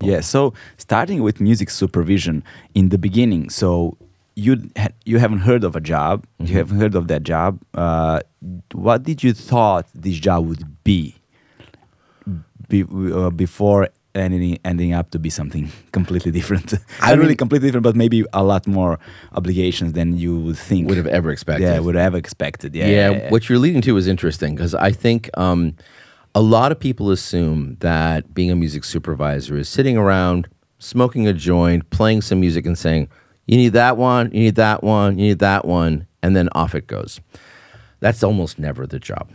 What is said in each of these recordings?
people. Yeah, so starting with music supervision in the beginning, so you haven't heard of a job, you haven't heard of that job. What did you thought this job would be before ending up to be something completely different? Not really completely different, but maybe a lot more obligations than you would think. Would have ever expected. Yeah, would have expected. Yeah, what you're leading to is interesting because I think a lot of people assume that being a music supervisor is sitting around, smoking a joint, playing some music and saying, you need that one, you need that one, you need that one, and then off it goes. That's almost never the job.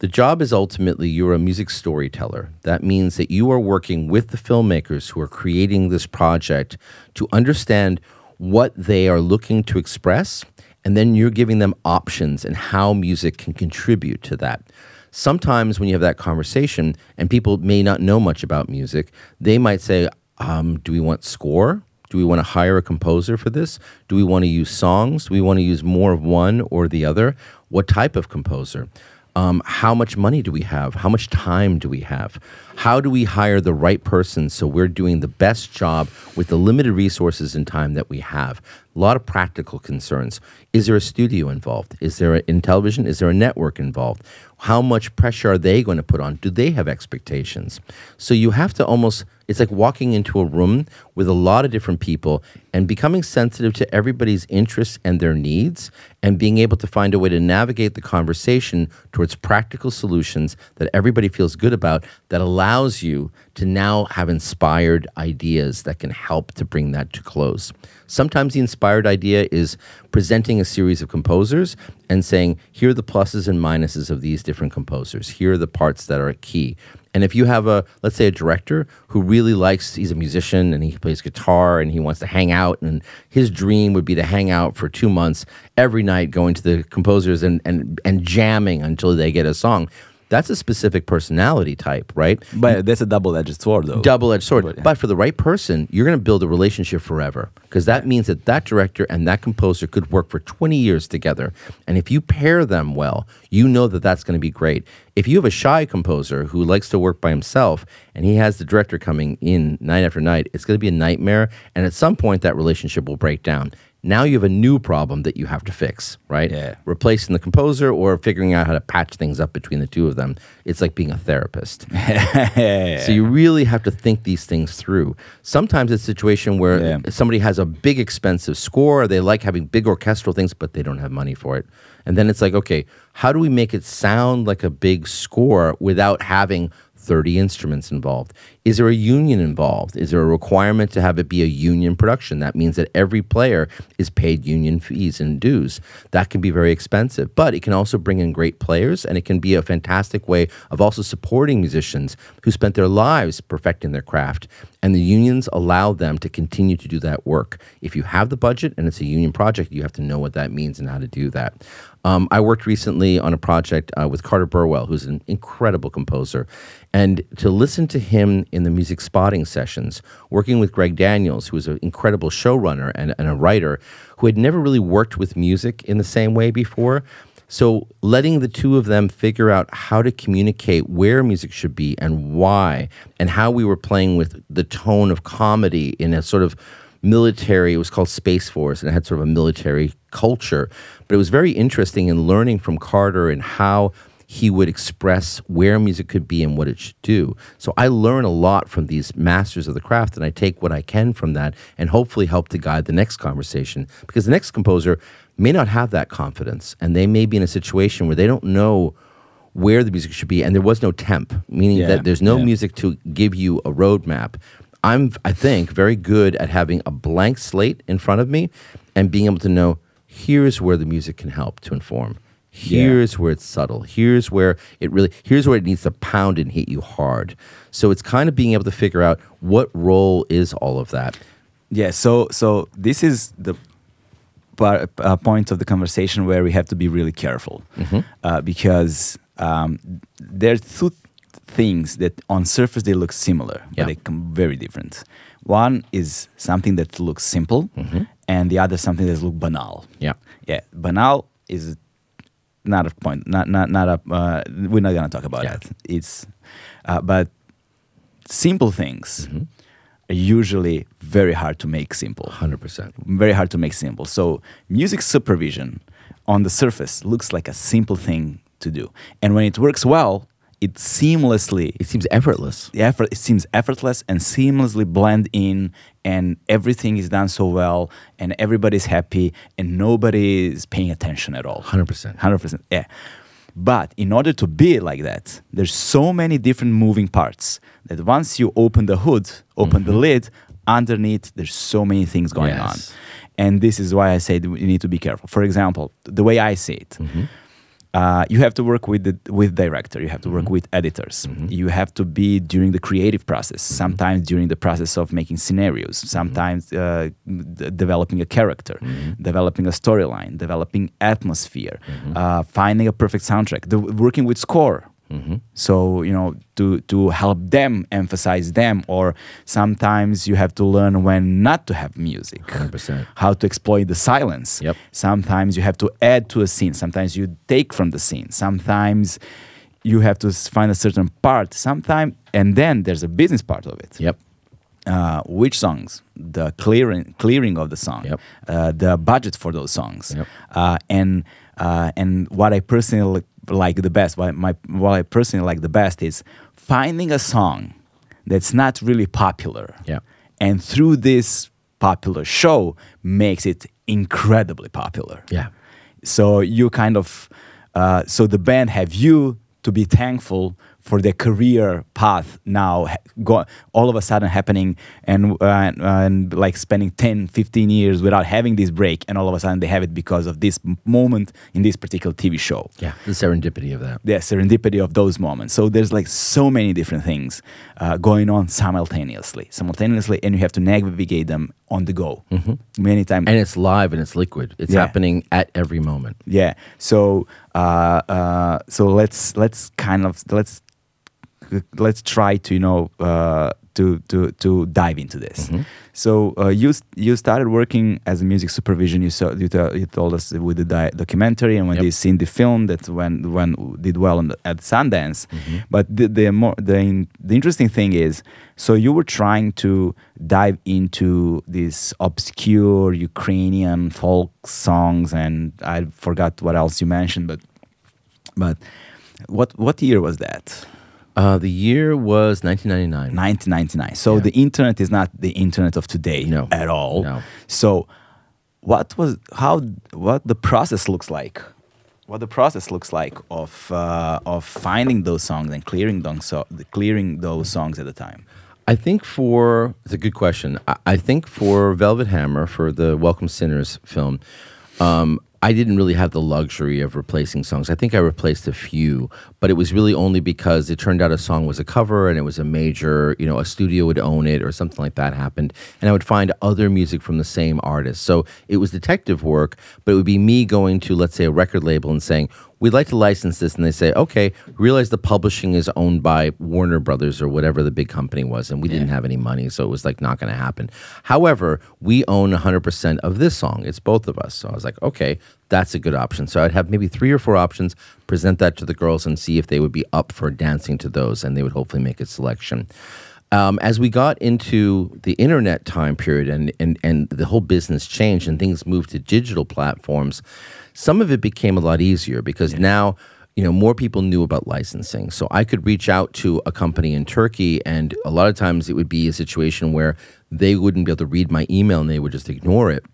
The job is ultimately you're a music storyteller. That means that you are working with the filmmakers who are creating this project to understand what they are looking to express, and then you're giving them options and how music can contribute to that. Sometimes when you have that conversation, and people may not know much about music, they might say, do we want score? Do we want to hire a composer for this? Do we want to use songs? Do we want to use more of one or the other? What type of composer? How much money do we have? How much time do we have? How do we hire the right person so we're doing the best job with the limited resources and time that we have? A lot of practical concerns. Is there a studio involved? Is there in television? Is there a network involved? How much pressure are they going to put on? Do they have expectations? So you have to almost, it's like walking into a room with a lot of different people and becoming sensitive to everybody's interests and their needs and being able to find a way to navigate the conversation towards practical solutions that everybody feels good about that allows you to now have inspired ideas that can help to bring that to close. Sometimes the inspired idea is presenting a series of composers and saying, here are the pluses and minuses of these different composers. Here are the parts that are key. And if you have let's say a director who really he's a musician and he plays guitar and he wants to hang out and his dream would be to hang out for 2 months every night going to the composers and jamming until they get a song. That's a specific personality type, right? But that's a double-edged sword, though. Double-edged sword. But for the right person, you're going to build a relationship forever because that means that that director and that composer could work for 20 years together. And if you pair them well, you know that that's going to be great. If you have a shy composer who likes to work by himself and he has the director coming in night after night, it's going to be a nightmare. And at some point, that relationship will break down. Now you have a new problem that you have to fix, right? Yeah. Replacing the composer or figuring out how to patch things up between the two of them. It's like being a therapist. So you really have to think these things through. Sometimes it's a situation where somebody has a big expensive score, they like having big orchestral things, but they don't have money for it. And then it's like, okay, how do we make it sound like a big score without having 30 instruments involved? Is there a union involved? Is there a requirement to have it be a union production? That means that every player is paid union fees and dues. That can be very expensive, but it can also bring in great players, and it can be a fantastic way of also supporting musicians who spent their lives perfecting their craft. And the unions allow them to continue to do that work. If you have the budget and it's a union project, you have to know what that means and how to do that. I worked recently on a project with Carter Burwell, who's an incredible composer. And to listen to him in the music spotting sessions, working with Greg Daniels, who was an incredible showrunner and a writer, who had never really worked with music in the same way before. So letting the two of them figure out how to communicate where music should be and why, and how we were playing with the tone of comedy in a sort of military, it was called Space Force, and it had sort of a military culture. But it was very interesting in learning from Carter and how he would express where music could be and what it should do. So I learn a lot from these masters of the craft, and I take what I can from that and hopefully help to guide the next conversation, because the next composer may not have that confidence, and they may be in a situation where they don't know where the music should be, and there was no temp, meaning that there's no music to give you a roadmap. I think, very good at having a blank slate in front of me and being able to know, here's where the music can help to inform. Here's where it's subtle. Here's where it needs to pound and hit you hard. So it's kind of being able to figure out what role is all of that. Yeah, so this is the point of the conversation where we have to be really careful, because there are two things that on surface they look similar, but they come very different. One is something that looks simple, and the other something that looks banal. Banal is not a point. We're not gonna talk about that. It's but simple things are usually very hard to make simple. 100%. Very hard to make simple. So music supervision on the surface looks like a simple thing to do. And when it works well, it seems effortless. It seems effortless and seamlessly blend in, and everything is done so well, and everybody's happy, and nobody is paying attention at all. 100%. 100%. Yeah. But in order to be like that, there's so many different moving parts that once you open the hood, open the lid, underneath there's so many things going on. And this is why I say that you need to be careful. For example, the way I see it, you have to work with director, you have to work with editors, you have to be during the creative process, sometimes during the process of making scenarios, sometimes developing a character, developing a storyline, developing atmosphere, finding a perfect soundtrack, working with score. So, you know, to help them, emphasize them, or sometimes you have to learn when not to have music. 100%. How to exploit the silence. Yep. Sometimes you have to add to a scene. Sometimes you take from the scene. Sometimes you have to find a certain part. Sometimes, and then there's a business part of it. Yep. Which songs, the clearing of the song, the budget for those songs, and what I personally like the best, what I personally like the best is finding a song that's not really popular, and through this popular show makes it incredibly popular. Yeah. So you kind of, so the band have you to be thankful for their career path now all of a sudden happening, and like spending 10, 15 years without having this break, and all of a sudden they have it because of this moment in this particular TV show. Yeah, the serendipity of that. Yeah, serendipity of those moments. So there's like so many different things going on simultaneously, and you have to navigate them on the go many times. And it's live and it's liquid. It's happening at every moment. Yeah. So let's try to, you know, to dive into this. So you started working as a music supervision. You told us with the documentary, and when you seen the film that when did well at Sundance. But the interesting thing is, so you were trying to dive into these obscure Ukrainian folk songs, and I forgot what else you mentioned, but what year was that? The year was 1999. 1999. So the internet is not the internet of today at all. No. So what the process looks like? What the process looks like of finding those songs and clearing those songs at the time? I think it's a good question. I think for Velvet Hammer, for the Welcome Sinners film, I didn't really have the luxury of replacing songs. I think I replaced a few, but it was really only because it turned out a song was a cover and it was a major, you know, a studio would own it or something like that happened. And I would find other music from the same artist. So it was detective work, but it would be me going to, let's say, a record label and saying, we'd like to license this. And they say, okay, realize the publishing is owned by Warner Brothers or whatever the big company was. And we didn't have any money. So it was like not going to happen. However, we own 100% of this song. It's both of us. So I was like, okay, that's a good option. So I'd have maybe 3 or 4 options, present that to the girls and see if they would be up for dancing to those. And they would hopefully make a selection. As we got into the internet time period and the whole business changed and things moved to digital platforms, some of it became a lot easier because now, you know, more people knew about licensing. So I could reach out to a company in Turkey, and a lot of times it would be a situation where they wouldn't be able to read my email and they would just ignore it.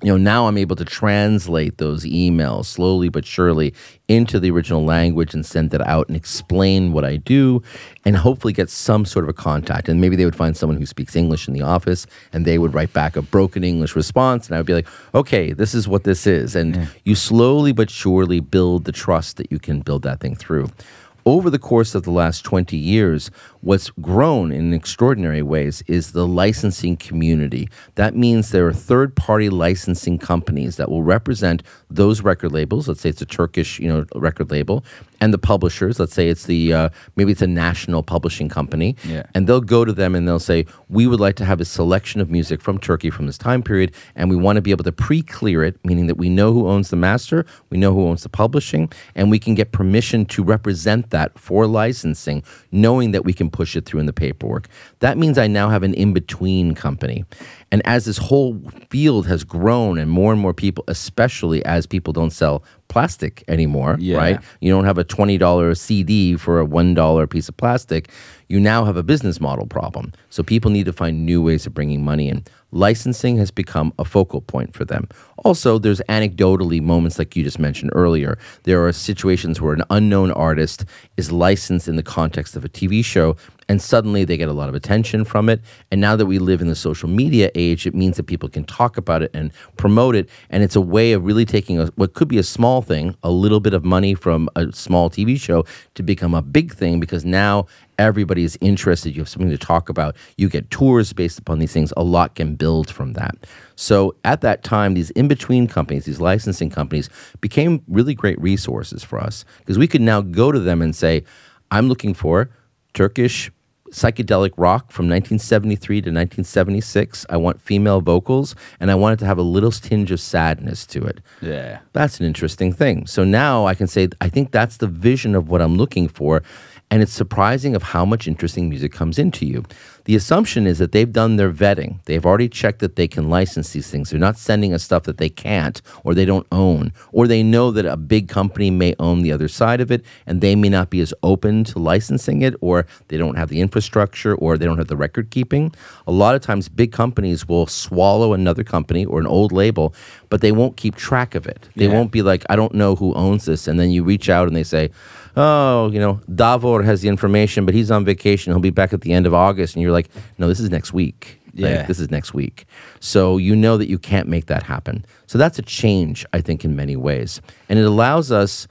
You know, now I'm able to translate those emails slowly but surely into the original language and send that out and explain what I do and hopefully get some sort of a contact. And maybe they would find someone who speaks English in the office and they would write back a broken English response. And I would be like, okay, this is what this is. And you slowly but surely build the trust that you can build that thing through. Over the course of the last 20 years, what's grown in extraordinary ways is the licensing community. That means there are third-party licensing companies that will represent those record labels. Let's say it's a Turkish, you know, record label, and the publishers. Let's say it's the maybe it's a national publishing company, and they'll go to them and they'll say, we would like to have a selection of music from Turkey from this time period, and we want to be able to pre-clear it, meaning that we know who owns the master, we know who owns the publishing, and we can get permission to represent that for licensing, knowing that we can then push it through in the paperwork. That means I now have an in-between company. And as this whole field has grown and more people, especially as people don't sell plastic anymore, right? You don't have a $20 CD for a $1 piece of plastic. You now have a business model problem. So people need to find new ways of bringing money in. Licensing has become a focal point for them. Also, there's anecdotally moments like you just mentioned earlier. There are situations where an unknown artist is licensed in the context of a TV show, and suddenly they get a lot of attention from it. And now that we live in the social media age, it means that people can talk about it and promote it. And it's a way of really taking what could be a small thing, a little bit of money from a small TV show, to become a big thing, because now everybody is interested. You have something to talk about. You get tours based upon these things. A lot can build from that. So at that time, these in-between companies, these licensing companies, became really great resources for us, because we could now go to them and say, I'm looking for Turkish psychedelic rock from 1973 to 1976. I want female vocals, and I want it to have a little tinge of sadness to it. Yeah. That's an interesting thing. So now I can say, I think that's the vision of what I'm looking for. And it's surprising of how much interesting music comes into you. The assumption is that they've done their vetting. They've already checked that they can license these things. They're not sending us stuff that they can't, or they don't own, or they know that a big company may own the other side of it, and they may not be as open to licensing it, or they don't have the infrastructure, or they don't have the record keeping. A lot of times big companies will swallow another company or an old label, but they won't keep track of it. They won't be like, I don't know who owns this, and then you reach out and they say, oh, you know, Davor has the information, but he's on vacation. He'll be back at the end of August. And you're like, no, this is next week. Yeah. Like, this is next week. So you know that you can't make that happen. So that's a change, I think, in many ways. And it allows us,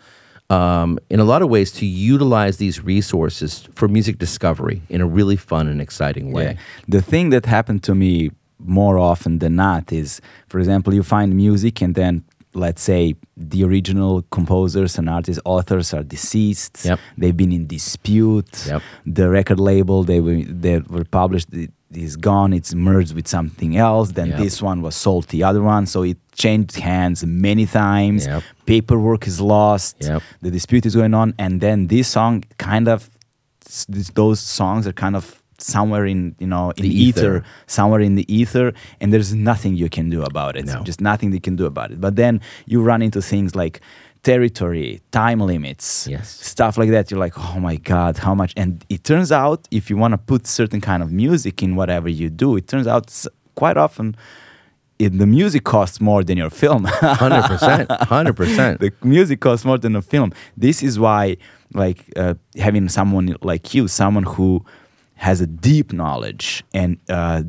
in a lot of ways, to utilize these resources for music discovery in a really fun and exciting way. Yeah. The thing that happened to me more often than not is, for example, you find music and then, let's say, the original composers and artists, authors are deceased. Yep. They've been in dispute. Yep. The record label they were published is gone. It's merged with something else. Then this one was sold to the other one. So it changed hands many times. Yep. Paperwork is lost. Yep. The dispute is going on. And then this song those songs are kind of somewhere in the ether, somewhere in the ether, and there's nothing you can do about it. No. Just nothing you can do about it. But then you run into things like territory, time limits, stuff like that. You're like, oh my God, how much? And it turns out, if you want to put certain kind of music in whatever you do, it turns out quite often the music costs more than your film. 100%. 100%. The music costs more than a film. This is why, like, having someone like you, someone who has a deep knowledge and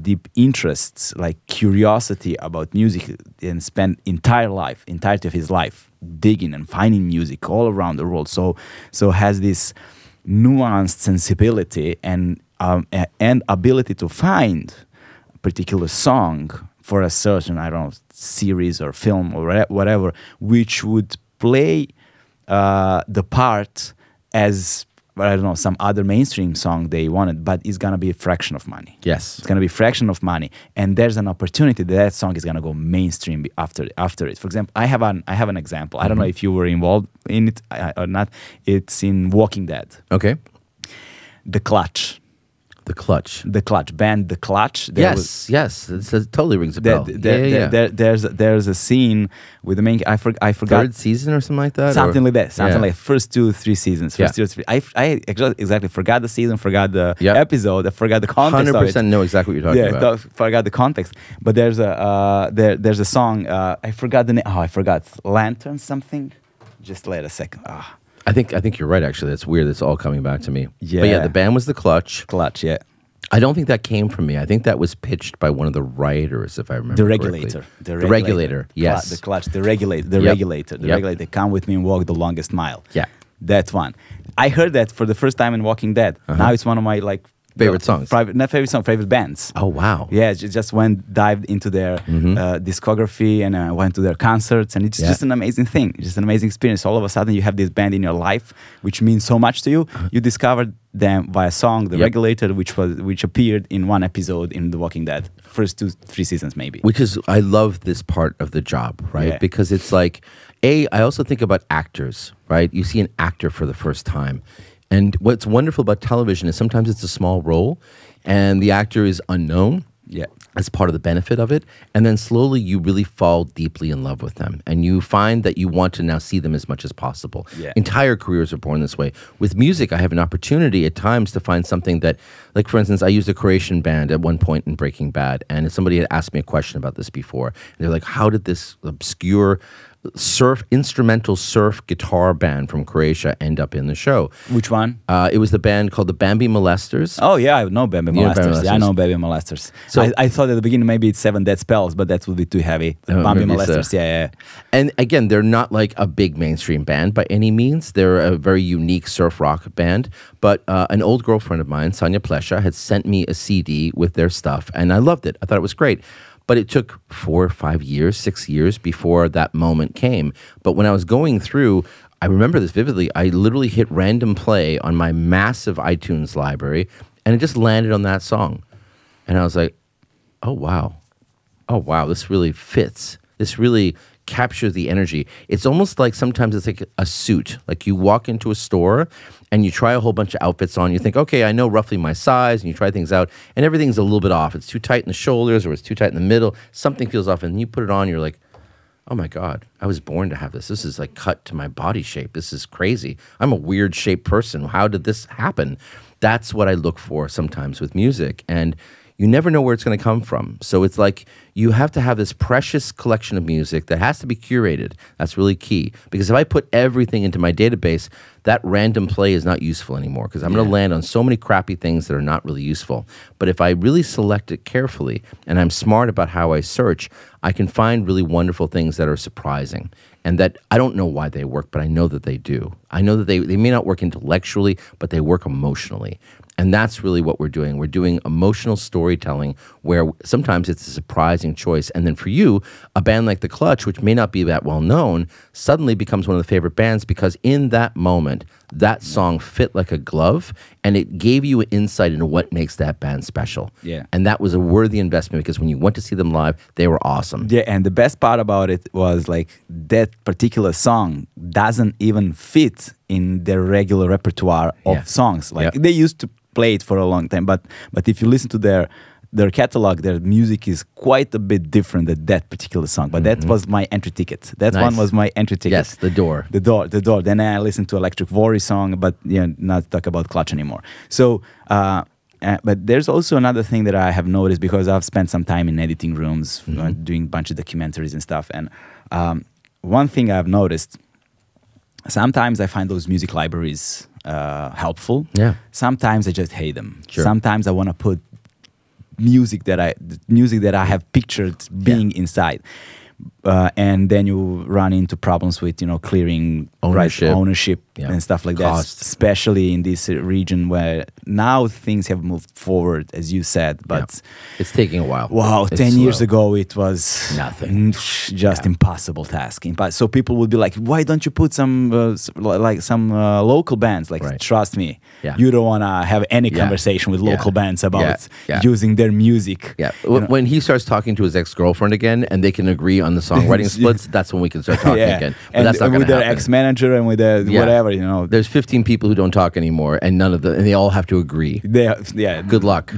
deep interests, like curiosity about music, and spend entirety of his life digging and finding music all around the world. So has this nuanced sensibility and ability to find a particular song for a certain, I don't know, series or film or whatever, which would play the part as, I don't know, some other mainstream song they wanted, but it's going to be a fraction of money. Yes. It's going to be a fraction of money. And there's an opportunity that song is going to go mainstream after it. For example, I have an example. I don't know if you were involved in it or not. It's in Walking Dead. Okay. The Clutch. The Clutch. The Clutch. Band The Clutch. Yes. It totally rings a bell. There's a scene with the main... I forgot. Third season or something like that? Something like that. Something like first 2-3 seasons. First 2 or 3. I exactly forgot the season, forgot the episode, I forgot the context 100% of it. Know exactly what you're talking about. Forgot the context. But there's a song, I forgot the name. Oh, I forgot. Lantern something? Just wait a second. I think you're right, actually. That's weird. It's all coming back to me. Yeah. But yeah, the band was The Clutch. Clutch, yeah. I don't think that came from me. I think that was pitched by one of the writers, if I remember correctly. The Regulator, yes. The Clutch, the Regulator. They Come With Me and Walk the Longest Mile. Yeah. That one. I heard that for the first time in Walking Dead. Now it's one of my, favorite songs. Favorite bands. Oh, wow. Yeah, just dived into their discography and went to their concerts, and it's just an amazing thing. Just an amazing experience. All of a sudden, you have this band in your life, which means so much to you. You discovered them by a song, The Regulator, which appeared in one episode in The Walking Dead. First 2-3 seasons, maybe. Which is, I love this part of the job, right? Yeah. Because it's like, I also think about actors, right? You see an actor for the first time. And what's wonderful about television is sometimes it's a small role and the actor is unknown. Yeah. As part of the benefit of it. And then slowly you really fall deeply in love with them. And you find that you want to now see them as much as possible. Yeah. Entire careers are born this way. With music, I have an opportunity at times to find something that, like for instance, I used a Croatian band at one point in Breaking Bad. And if somebody had asked me a question about this before, and they're like, how did this obscure instrumental surf guitar band from Croatia end up in the show? Which one? It was the band called the Bambi Molesters. Oh yeah, I know Bambi Molesters. Yeah, I know Bambi Molesters. So I thought at the beginning maybe it's 7 Dead Spells, but that would be too heavy. Bambi Molesters, yeah. And again, they're not like a big mainstream band by any means. They're a very unique surf rock band. But an old girlfriend of mine, Sonia Plesha, had sent me a CD with their stuff, and I loved it. I thought it was great. But it took 4 or 5 years, 6 years before that moment came. But when I was going through, I remember this vividly, I literally hit random play on my massive iTunes library, and it just landed on that song. And I was like, oh, wow. Oh, wow, this really fits. This really captures the energy. It's almost like sometimes it's like a suit. Like you walk into a store and you try a whole bunch of outfits on. You think, okay, I know roughly my size, and you try things out, and everything's a little bit off. It's too tight in the shoulders or it's too tight in the middle. Something feels off, and you put it on, you're like, oh my God, I was born to have this. This is like cut to my body shape. This is crazy. I'm a weird shaped person. How did this happen? That's what I look for sometimes with music. And you never know where it's going to come from. So it's like you have to have this precious collection of music that has to be curated. That's really key. Because if I put everything into my database, that random play is not useful anymore because I'm going to land on so many crappy things that are not really useful. But if I really select it carefully and I'm smart about how I search, I can find really wonderful things that are surprising. And that I don't know why they work, but I know that they do. I know that they may not work intellectually, but they work emotionally. And that's really what we're doing. We're doing emotional storytelling where sometimes it's a surprising choice. And then for you, a band like The Clutch, which may not be that well known, suddenly becomes one of the favorite bands because in that moment, that song fit like a glove and it gave you an insight into what makes that band special. Yeah. And that was a worthy investment because when you went to see them live, they were awesome. Yeah, and the best part about it was like that particular song doesn't even fit in their regular repertoire of songs. Like they used to play it for a long time, but if you listen to their catalog, their music is quite a bit different than that particular song. But that was my entry ticket. That one was my entry ticket. Yes, the door. The door. Then I listened to Electric Worry song, but not talk about Clutch anymore. So, but there's also another thing that I have noticed because I've spent some time in editing rooms, doing a bunch of documentaries and stuff. And one thing I've noticed, sometimes I find those music libraries helpful. Yeah. Sometimes I just hate them. Sure. Sometimes I want to put music that I have pictured being inside. And then you run into problems with, clearing ownership and stuff like that, especially in this region where now things have moved forward, as you said, but it's taking a while. Wow, 10 years ago it was nothing, just impossible task. So people would be like, why don't you put some local bands? Like, trust me, you don't want to have any conversation with local bands about using their music. Yeah, when he starts talking to his ex-girlfriend again and they can agree on the songwriting splits, that's when we can start talking again. But and that's not with their happen. ex-manager and with their whatever, There's 15 people who don't talk anymore, and and they all have to agree. Yeah. Good luck.